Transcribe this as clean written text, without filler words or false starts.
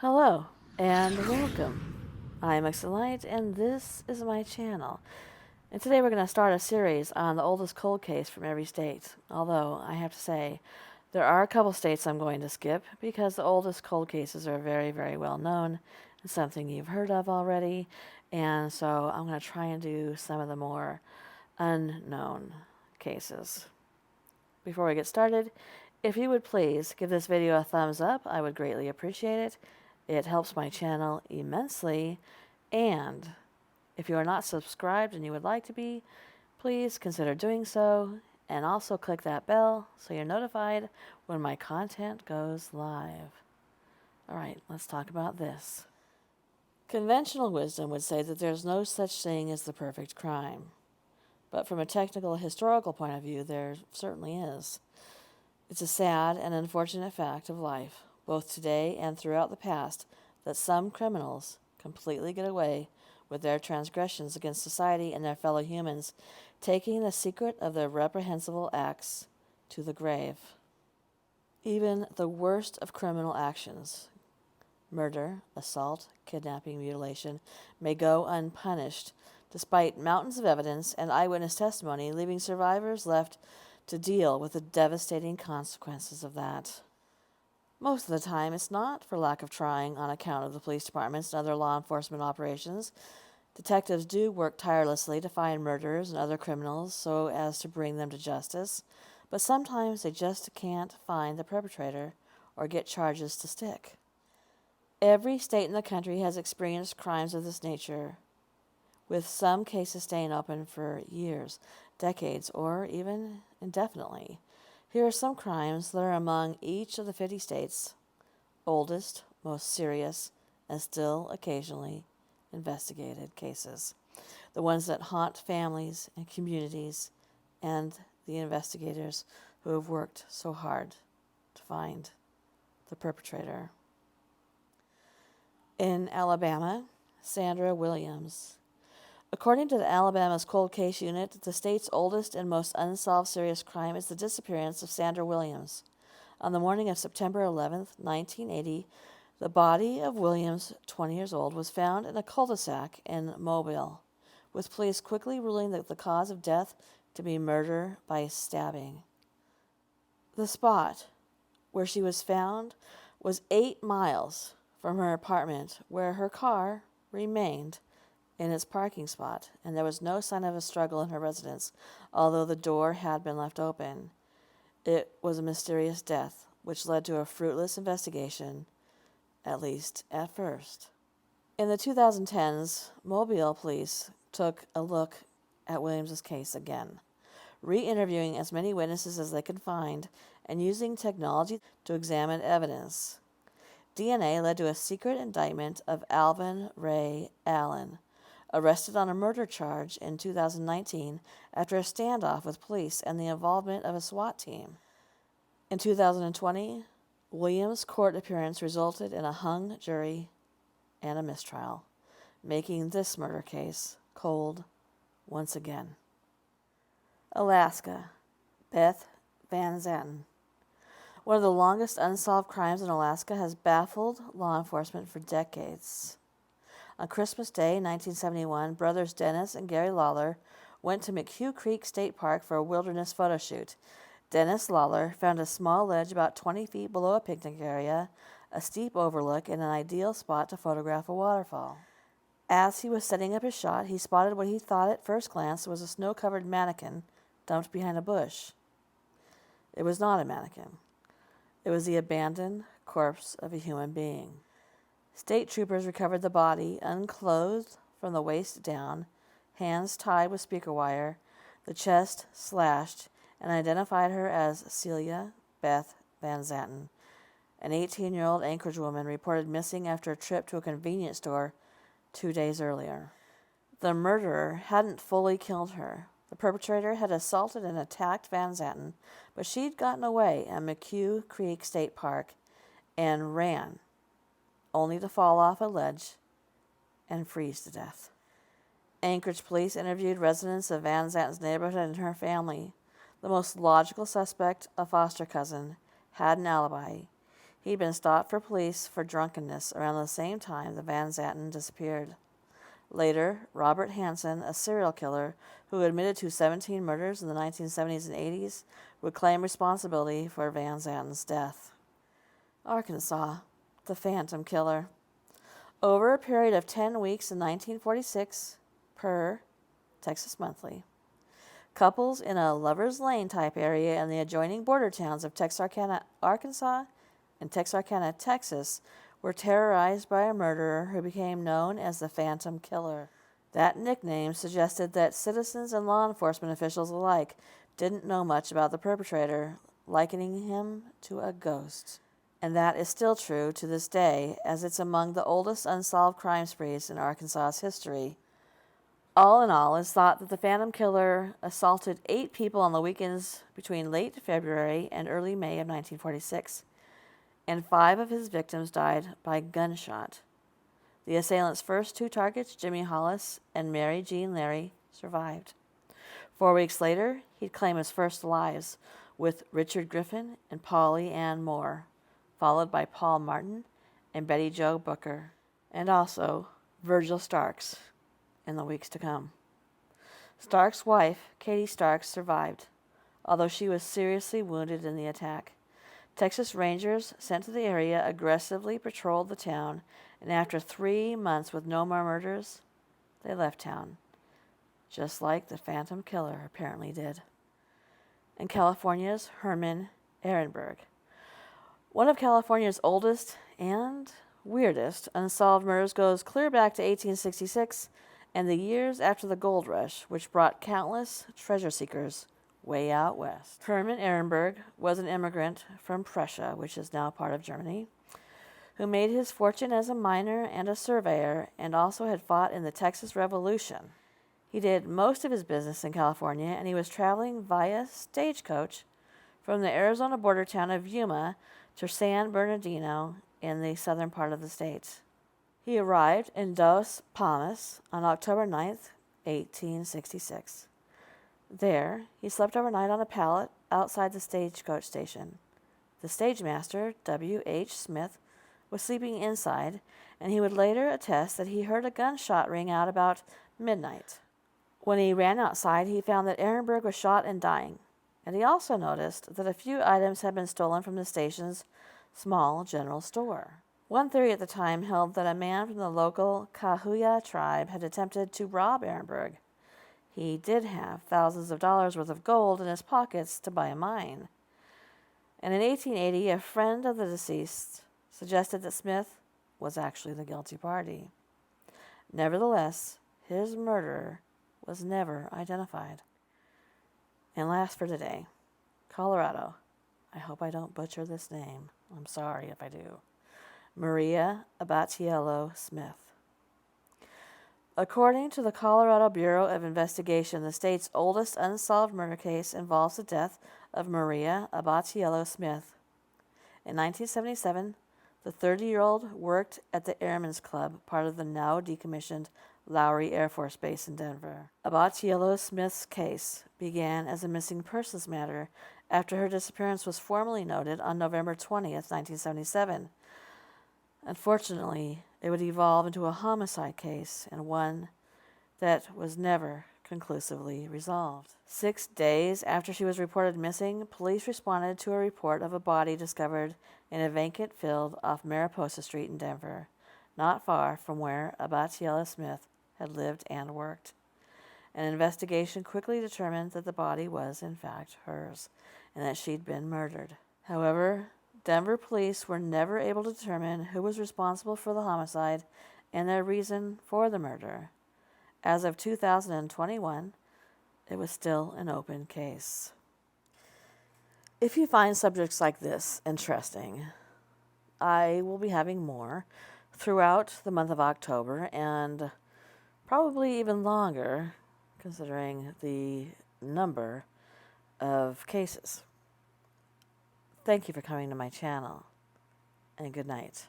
Hello and welcome. I'm Light and this is my channel. And today we're going to start a series on the oldest cold case from every state. Although I have to say, there are a couple states I'm going to skip because the oldest cold cases are very, very well known and something you've heard of already. And so I'm going to try and do some of the more unknown cases. Before we get started, if you would please give this video a thumbs up, I would greatly appreciate it. It helps my channel immensely, and if you are not subscribed and you would like to be, please consider doing so, and also click that bell so you're notified when my content goes live. Alright, let's talk about this. Conventional wisdom would say that there's no such thing as the perfect crime. But from a technical historical point of view, there certainly is. It's a sad and unfortunate fact of life, both today and throughout the past, that some criminals completely get away with their transgressions against society and their fellow humans, taking the secret of their reprehensible acts to the grave. Even the worst of criminal actions, murder, assault, kidnapping, mutilation, may go unpunished, despite mountains of evidence and eyewitness testimony, leaving survivors left to deal with the devastating consequences of that. Most of the time, it's not for lack of trying on account of the police departments and other law enforcement operations. Detectives do work tirelessly to find murderers and other criminals so as to bring them to justice, but sometimes they just can't find the perpetrator or get charges to stick. Every state in the country has experienced crimes of this nature, with some cases staying open for years, decades, or even indefinitely. Here are some crimes that are among each of the 50 states' oldest, most serious, and still occasionally investigated cases. The ones that haunt families and communities and the investigators who have worked so hard to find the perpetrator. In Alabama, Sandra Williams. According to the Alabama's Cold Case Unit, the state's oldest and most unsolved serious crime is the disappearance of Sandra Williams. On the morning of September 11, 1980, the body of Williams, 20 years old, was found in a cul-de-sac in Mobile, with police quickly ruling the cause of death to be murder by stabbing. The spot where she was found was 8 miles from her apartment, where her car remained in its parking spot, and there was no sign of a struggle in her residence, although the door had been left open. It was a mysterious death, which led to a fruitless investigation, at least at first. In the 2010s, Mobile police took a look at Williams's case again, re-interviewing as many witnesses as they could find and using technology to examine evidence. DNA led to a secret indictment of Alvin Ray Allen, arrested on a murder charge in 2019 after a standoff with police and the involvement of a SWAT team. In 2020, Williams' court appearance resulted in a hung jury and a mistrial, making this murder case cold once again. Alaska, Beth Van Zanten. One of the longest unsolved crimes in Alaska has baffled law enforcement for decades. On Christmas Day, 1971, brothers Dennis and Gary Lawler went to McHugh Creek State Park for a wilderness photo shoot. Dennis Lawler found a small ledge about 20 feet below a picnic area, a steep overlook, and an ideal spot to photograph a waterfall. As he was setting up his shot, he spotted what he thought at first glance was a snow-covered mannequin dumped behind a bush. It was not a mannequin. It was the abandoned corpse of a human being. State troopers recovered the body, unclothed from the waist down, hands tied with speaker wire, the chest slashed, and identified her as Celia Beth Van Zanten, an 18-year-old Anchorage woman reported missing after a trip to a convenience store 2 days earlier. The murderer hadn't fully killed her. The perpetrator had assaulted and attacked Van Zanten, but she'd gotten away at McHugh Creek State Park and ran, only to fall off a ledge and freeze to death. Anchorage police interviewed residents of Van Zanten's neighborhood and her family. The most logical suspect, a foster cousin, had an alibi. He'd been stopped for police for drunkenness around the same time the Van Zanten disappeared. Later, Robert Hansen, a serial killer who admitted to 17 murders in the 1970s and 80s, would claim responsibility for Van Zanten's death. Arkansas, the Phantom Killer. Over a period of 10 weeks in 1946, per Texas Monthly, couples in a Lover's Lane type area in the adjoining border towns of Texarkana, Arkansas, and Texarkana, Texas, were terrorized by a murderer who became known as the Phantom Killer. That nickname suggested that citizens and law enforcement officials alike didn't know much about the perpetrator, likening him to a ghost. And that is still true to this day, as it's among the oldest unsolved crime sprees in Arkansas's history. All in all, it's thought that the Phantom Killer assaulted 8 people on the weekends between late February and early May of 1946, and 5 of his victims died by gunshot. The assailant's first 2 targets, Jimmy Hollis and Mary Jean Larry, survived. 4 weeks later, he'd claim his first lives with Richard Griffin and Polly Ann Moore, followed by Paul Martin and Betty Jo Booker, and also Virgil Starks in the weeks to come. Starks' wife, Katie Starks, survived, although she was seriously wounded in the attack. Texas Rangers sent to the area aggressively patrolled the town, and after 3 months with no more murders, they left town, just like the Phantom Killer apparently did. And California's Herman Ehrenberg. One of California's oldest and weirdest unsolved murders goes clear back to 1866 and the years after the gold rush, which brought countless treasure seekers way out west. Herman Ehrenberg was an immigrant from Prussia, which is now part of Germany, who made his fortune as a miner and a surveyor and also had fought in the Texas Revolution. He did most of his business in California, and he was traveling via stagecoach from the Arizona border town of Yuma to San Bernardino in the southern part of the state. He arrived in Dos Palmas on October 9th, 1866. There, he slept overnight on a pallet outside the stagecoach station. The stagemaster, W.H. Smith, was sleeping inside, and he would later attest that he heard a gunshot ring out about midnight. When he ran outside, he found that Ehrenberg was shot and dying, and he also noticed that a few items had been stolen from the station's small general store. One theory at the time held that a man from the local Cahuilla tribe had attempted to rob Ehrenberg. He did have thousands of dollars worth of gold in his pockets to buy a mine. And in 1880, a friend of the deceased suggested that Smith was actually the guilty party. Nevertheless, his murderer was never identified. And last for today, Colorado. I hope I don't butcher this name. I'm sorry if I do. Maria Abaciello Smith. According to the Colorado Bureau of Investigation, the state's oldest unsolved murder case involves the death of Maria Abaciello Smith. In 1977, the 30-year-old worked at the Airmen's Club, part of the now decommissioned Lowry Air Force Base in Denver. Abaciello Smith's case began as a missing persons matter after her disappearance was formally noted on November 20th, 1977. Unfortunately, it would evolve into a homicide case, and one that was never conclusively resolved. 6 days after she was reported missing, police responded to a report of a body discovered in a vacant field off Mariposa Street in Denver, not far from where Abaciello Smith had lived and worked. An investigation quickly determined that the body was, in fact, hers, and that she'd been murdered. However, Denver police were never able to determine who was responsible for the homicide and their reason for the murder. As of 2021, it was still an open case. If you find subjects like this interesting, I will be having more throughout the month of October and probably even longer, considering the number of cases. Thank you for coming to my channel, and good night.